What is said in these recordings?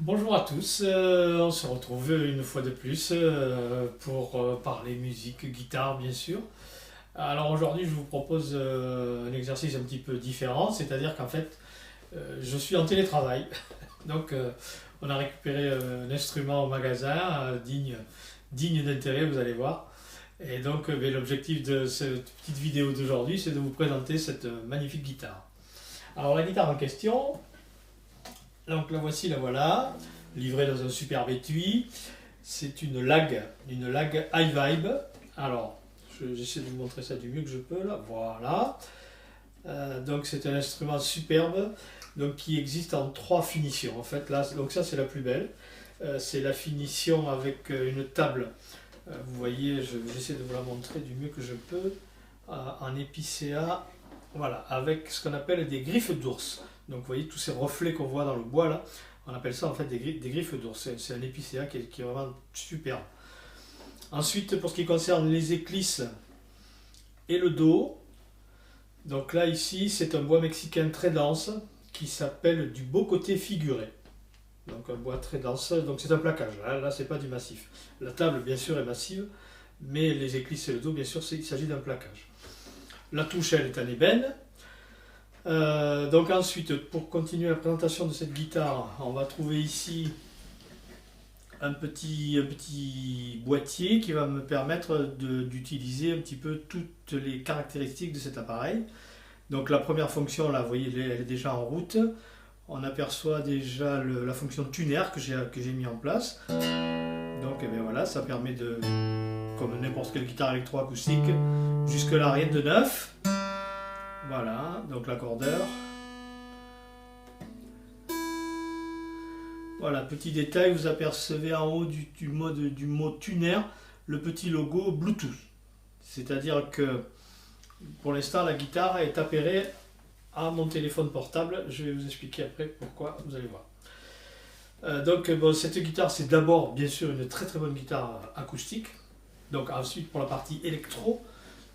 Bonjour à tous, on se retrouve une fois de plus pour parler musique, guitare bien sûr. Alors aujourd'hui je vous propose un exercice un petit peu différent, c'est-à-dire qu'en fait je suis en télétravail, donc on a récupéré un instrument au magasin digne d'intérêt, vous allez voir. Et donc l'objectif de cette petite vidéo d'aujourd'hui c'est de vous présenter cette magnifique guitare. Alors la guitare en question, donc la voici, la voilà, livrée dans un superbe étui. C'est une lag High Vibe. Alors, j'essaie de vous montrer ça du mieux que je peux là. Voilà. Donc c'est un instrument superbe, donc qui existe en trois finitions. En fait là, donc ça c'est la plus belle. C'est la finition avec une table. Vous voyez, j'essaie de vous la montrer du mieux que je peux. En épicéa, voilà, avec ce qu'on appelle des griffes d'ours. Donc vous voyez tous ces reflets qu'on voit dans le bois là, on appelle ça en fait des griffes d'ours. C'est un épicéa qui est vraiment superbe. Ensuite, pour ce qui concerne les éclisses et le dos, donc là ici c'est un bois mexicain très dense qui s'appelle du beau côté figuré. Donc un bois très dense, donc c'est un plaquage. Là c'est pas du massif. La table bien sûr est massive, mais les éclisses et le dos bien sûr il s'agit d'un plaquage. La touche elle est en ébène. Donc ensuite, pour continuer la présentation de cette guitare, on va trouver ici un petit boîtier qui va me permettre d'utiliser un petit peu toutes les caractéristiques de cet appareil. Donc la première fonction, là, vous voyez, elle est déjà en route. On aperçoit déjà la fonction tuner que j'ai mis en place. Donc eh bien, voilà, ça permet de, comme n'importe quelle guitare électroacoustique, jusque là rien de neuf. Voilà, donc l'accordeur. Voilà, petit détail, vous apercevez en haut du mot tuner le petit logo Bluetooth. C'est-à-dire que pour l'instant la guitare est appairée à mon téléphone portable. Je vais vous expliquer après pourquoi, vous allez voir. Donc bon, cette guitare c'est d'abord bien sûr une très très bonne guitare acoustique. Donc ensuite pour la partie électro,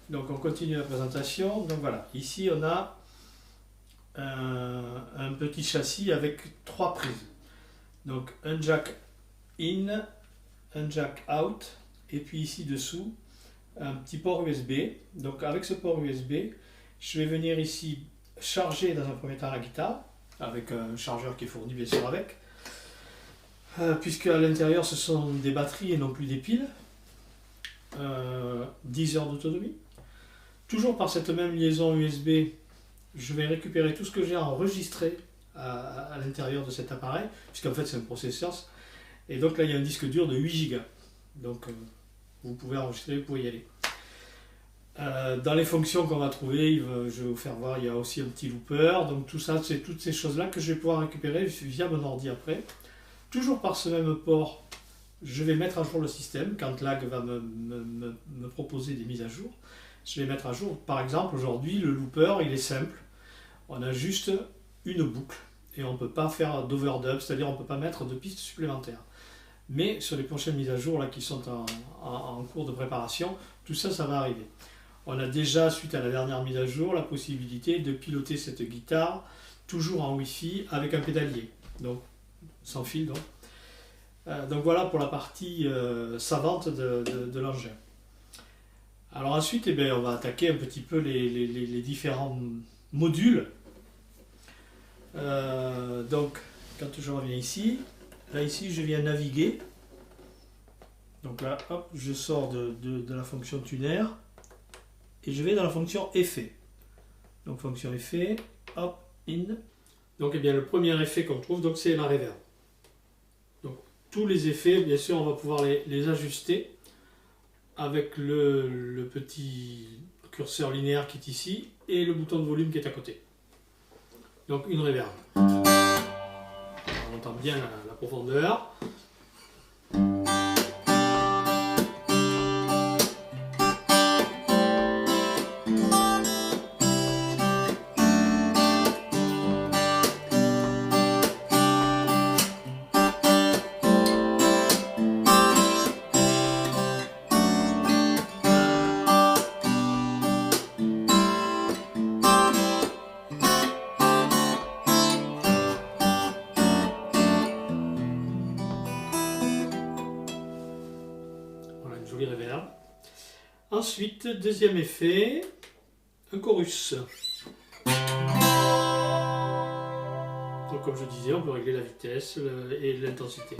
donc on continue la présentation. Donc voilà, ici on a un petit châssis avec trois prises. Donc un jack in, un jack out, et puis ici dessous un petit port USB. Donc avec ce port USB, je vais venir ici charger dans un premier temps la guitare, avec un chargeur qui est fourni bien sûr avec, puisque à l'intérieur ce sont des batteries et non plus des piles. 10 heures d'autonomie. Toujours par cette même liaison USB, je vais récupérer tout ce que j'ai enregistré à l'intérieur de cet appareil, puisqu'en fait c'est un processeur. Et donc là il y a un disque dur de 8 Go. Donc vous pouvez enregistrer, vous pouvez y aller. Dans les fonctions qu'on va trouver, je vais vous faire voir, il y a aussi un petit looper. Donc tout ça, c'est toutes ces choses-là que je vais pouvoir récupérer via mon ordi après. Toujours par ce même port, je vais mettre à jour le système quand Lag va me proposer des mises à jour. Je vais mettre à jour, par exemple, aujourd'hui, le looper, il est simple. On a juste une boucle et on ne peut pas faire d'overdub, c'est-à-dire on ne peut pas mettre de pistes supplémentaires. Mais sur les prochaines mises à jour là, qui sont en cours de préparation, tout ça, ça va arriver. On a déjà, suite à la dernière mise à jour, la possibilité de piloter cette guitare toujours en Wi-Fi avec un pédalier, donc sans fil. Donc voilà pour la partie savante de l'engin. Alors ensuite, eh bien, on va attaquer un petit peu les différents modules. Donc, quand je reviens ici, là ici, je viens naviguer. Donc là, hop, je sors de la fonction tuner et je vais dans la fonction effet. Donc fonction effet, hop, in. Donc eh bien, le premier effet qu'on trouve, donc c'est la reverb. Donc tous les effets, bien sûr, on va pouvoir les ajuster avec le petit curseur linéaire qui est ici et le bouton de volume qui est à côté. Donc une reverb. On entend bien la profondeur. reverb. Ensuite, deuxième effet, un chorus. Donc comme je disais, on peut régler la vitesse et l'intensité.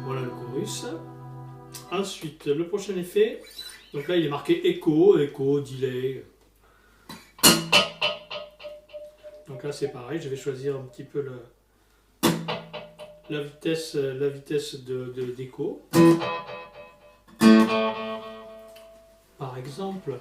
Voilà le chorus. Ensuite, le prochain effet, donc là il est marqué écho, delay. Donc là c'est pareil, je vais choisir un petit peu la vitesse d'écho. Par exemple.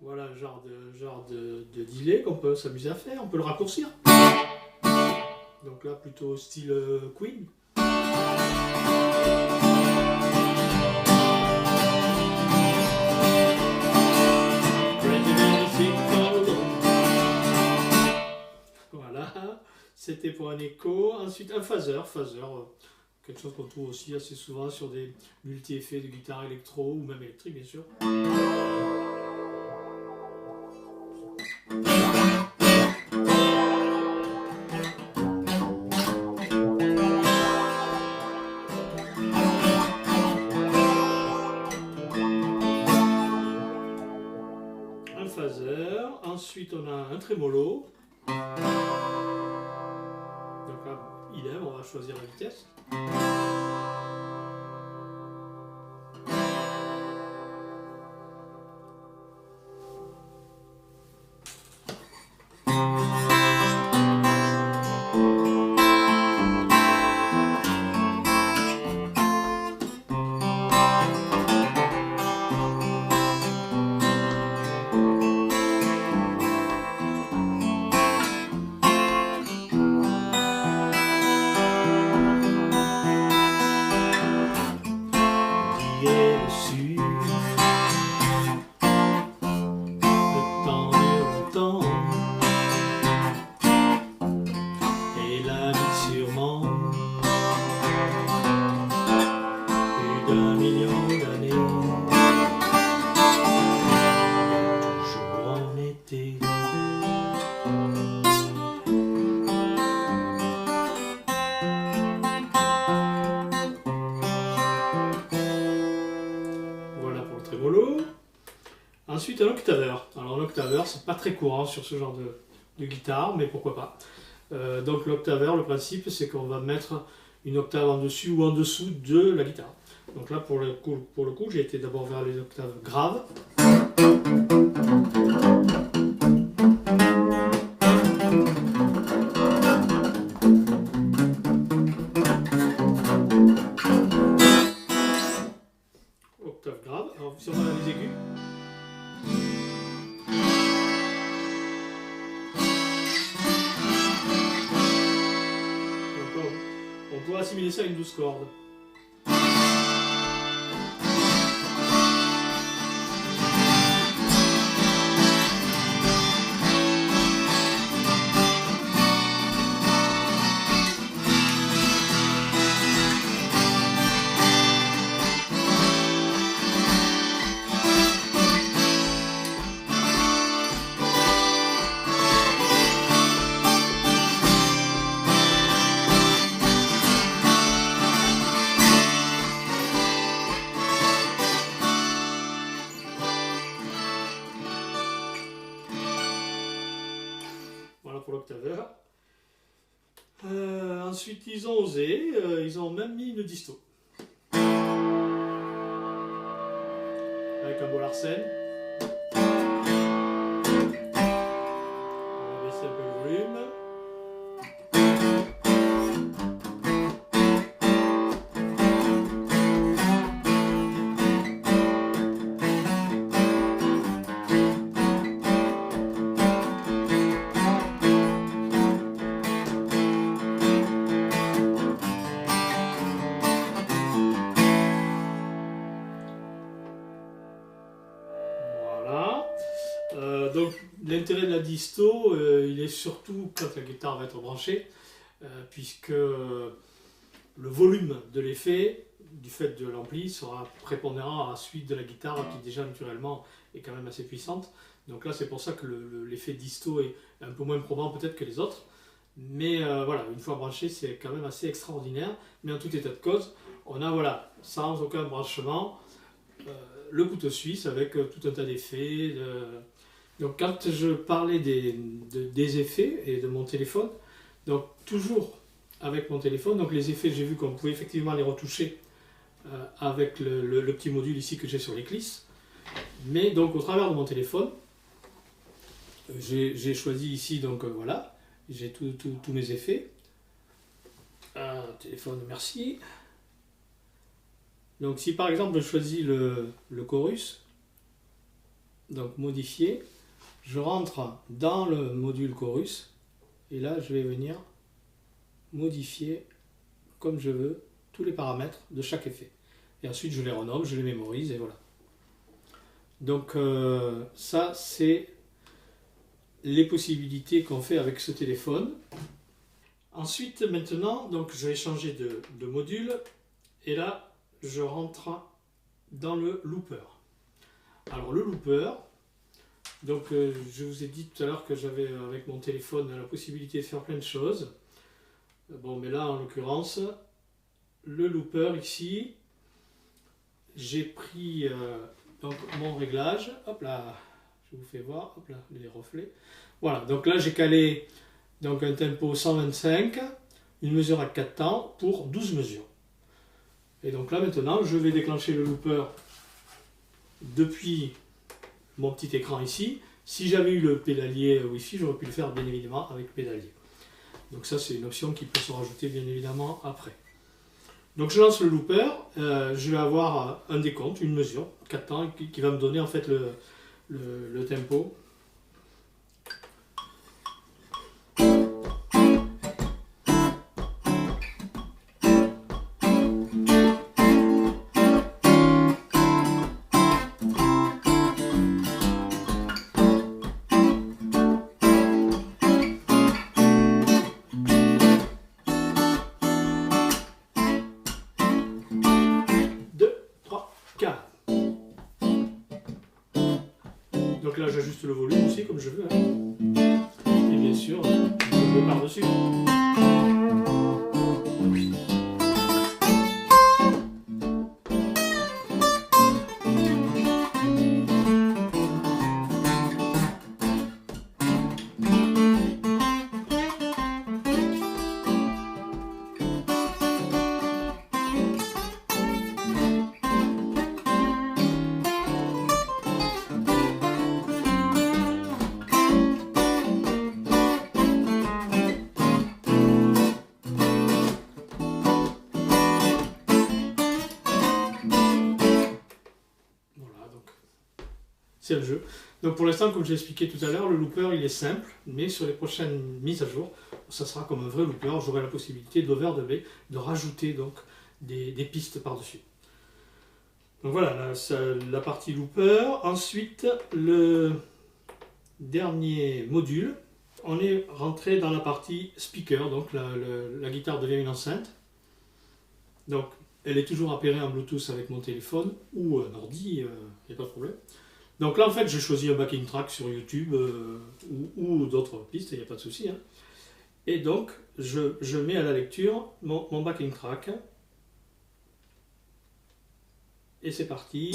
Voilà le genre de delay qu'on peut s'amuser à faire, on peut le raccourcir. Donc là plutôt style Queen. Voilà, c'était pour un écho. Ensuite un phaser, quelque chose qu'on trouve aussi assez souvent sur des multi-effets de guitare électro ou même électrique bien sûr. Un phaser, ensuite on a un trémolo. Donc là, idem, on va choisir la vitesse. Ensuite un octaveur. Alors l'octaveur c'est pas très courant sur ce genre de guitare, mais pourquoi pas. Donc l'octaveur, le principe c'est qu'on va mettre une octave en dessus ou en dessous de la guitare. Donc là pour le coup j'ai été d'abord vers les octaves graves. Octave grave. Alors si on va les aigus. On pourrait assimiler ça à une 12 cordes. Ensuite, ils ont osé, ils ont même mis une disto. Avec un beau Larsen. On va baisser un peu le volume. Donc l'intérêt de la disto, il est surtout quand la guitare va être branchée, puisque le volume de l'effet, du fait de l'ampli, sera prépondérant à la suite de la guitare qui déjà naturellement est quand même assez puissante. Donc là c'est pour ça que l'effet disto est un peu moins probant peut-être que les autres. Mais voilà, une fois branché, c'est quand même assez extraordinaire. Mais en tout état de cause, on a voilà, sans aucun branchement, le couteau suisse avec tout un tas d'effets. Donc quand je parlais des effets et de mon téléphone, donc toujours avec mon téléphone, donc les effets, j'ai vu qu'on pouvait effectivement les retoucher avec le petit module ici que j'ai sur les clisses. Mais donc au travers de mon téléphone, j'ai choisi ici, donc voilà, j'ai tous mes effets. Téléphone, merci. Donc si par exemple je choisis le chorus, donc modifier, je rentre dans le module chorus et là je vais venir modifier comme je veux tous les paramètres de chaque effet. Et ensuite je les renomme, je les mémorise et voilà. Donc ça c'est les possibilités qu'on fait avec ce téléphone. Ensuite maintenant donc je vais changer de module et là je rentre dans le looper. Alors le looper, donc je vous ai dit tout à l'heure que j'avais avec mon téléphone la possibilité de faire plein de choses. Bon mais là en l'occurrence, le looper ici, j'ai pris donc mon réglage, hop là, je vous fais voir, hop là, les reflets. Voilà, donc là j'ai calé donc un tempo 125, une mesure à 4 temps pour 12 mesures. Et donc là maintenant je vais déclencher le looper depuis mon petit écran ici. Si j'avais eu le pédalier Wi-Fi, j'aurais pu le faire bien évidemment avec le pédalier. Donc ça c'est une option qui peut se rajouter bien évidemment après. Donc je lance le looper, je vais avoir un décompte, une mesure, 4 temps, qui va me donner en fait le tempo. Donc là j'ajuste le volume aussi comme je veux. Et bien sûr, je le par-dessus. C'est le jeu. Donc pour l'instant, comme j'ai expliqué tout à l'heure, le looper il est simple, mais sur les prochaines mises à jour, ça sera comme un vrai looper. J'aurai la possibilité d'overdoubler, de rajouter donc des pistes par-dessus. Donc voilà, la partie looper. Ensuite, le dernier module, on est rentré dans la partie speaker, donc la guitare devient une enceinte. Donc elle est toujours appairée en Bluetooth avec mon téléphone ou un ordi, il n'y a pas de problème. Donc là en fait j'ai choisi un backing track sur YouTube ou d'autres pistes, il n'y a pas de souci. Hein. Et donc je mets à la lecture mon backing track. Et c'est parti.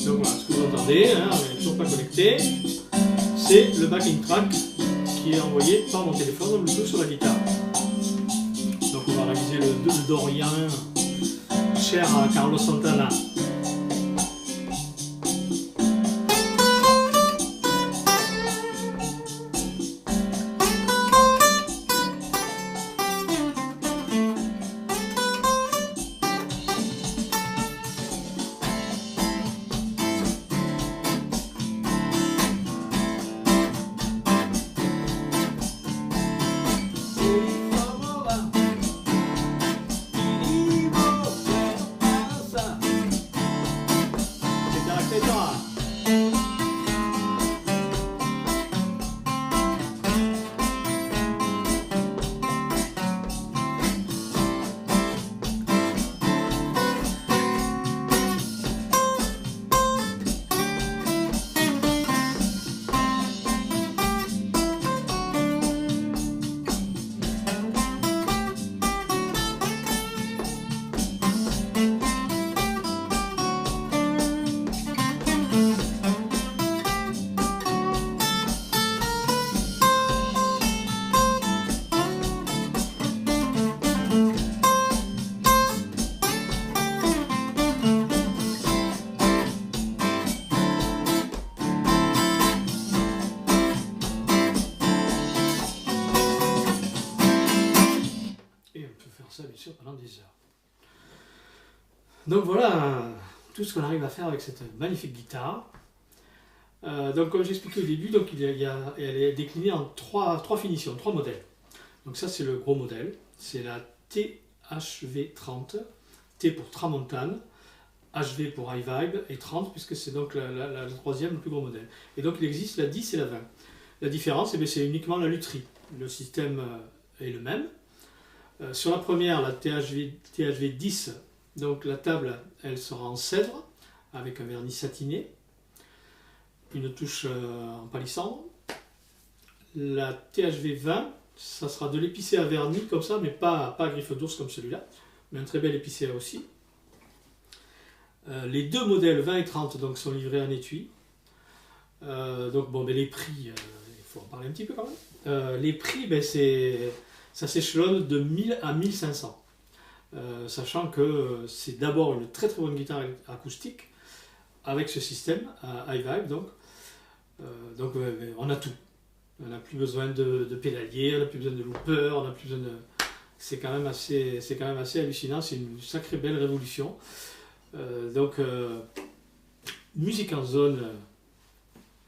Donc voilà, ce que vous entendez, hein, on n'est toujours pas connecté, c'est le backing track qui est envoyé par mon téléphone en Bluetooth sur la guitare. Donc on va réaliser le Dorian cher à Carlos Santana. Ça bien sûr pendant des heures. Donc voilà tout ce qu'on arrive à faire avec cette magnifique guitare. Donc comme j'expliquais au début, donc elle est déclinée en trois finitions, trois modèles. Donc ça c'est le gros modèle, c'est la THV30, T pour Tramontane, HV pour High Vibe et 30 puisque c'est donc la troisième, le plus gros modèle. Et donc il existe la 10 et la 20. La différence, c'est uniquement la lutherie. Le système est le même. Sur la première, la THV 10, donc la table elle sera en cèdre avec un vernis satiné, une touche en palissandre. La THV 20, ça sera de l'épicé à vernis comme ça, mais pas à griffe d'ours comme celui-là, mais un très bel épicé aussi. Les deux modèles 20 et 30 donc, sont livrés en étui. Donc bon, les prix, il faut en parler un petit peu quand même. Les prix, ça s'échelonne de 1000 à 1500. Sachant que c'est d'abord une très très bonne guitare acoustique avec ce système High Vibe. Donc on a tout. On n'a plus besoin de pédalier, on n'a plus besoin de looper, on n'a plus besoin de... C'est quand même assez hallucinant, c'est une sacrée belle révolution. Musique en zone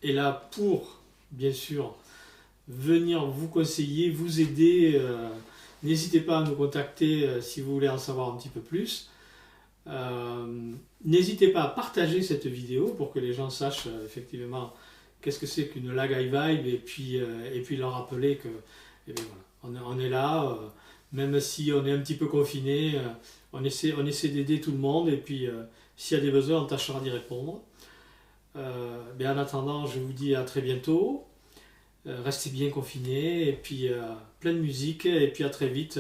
est là pour, bien sûr, venir vous conseiller, vous aider. N'hésitez pas à nous contacter si vous voulez en savoir un petit peu plus. N'hésitez pas à partager cette vidéo pour que les gens sachent effectivement qu'est-ce que c'est qu'une lag high vibe et puis leur rappeler que voilà, on est là, même si on est un petit peu confiné, on essaie d'aider tout le monde et puis s'il y a des besoins on tâchera d'y répondre. En attendant, je vous dis à très bientôt. Restez bien confinés et puis plein de musique et puis à très vite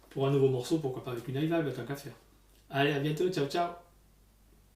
pour un nouveau morceau, pourquoi pas avec une high vibe tant qu'à faire. Allez, à bientôt, ciao ciao.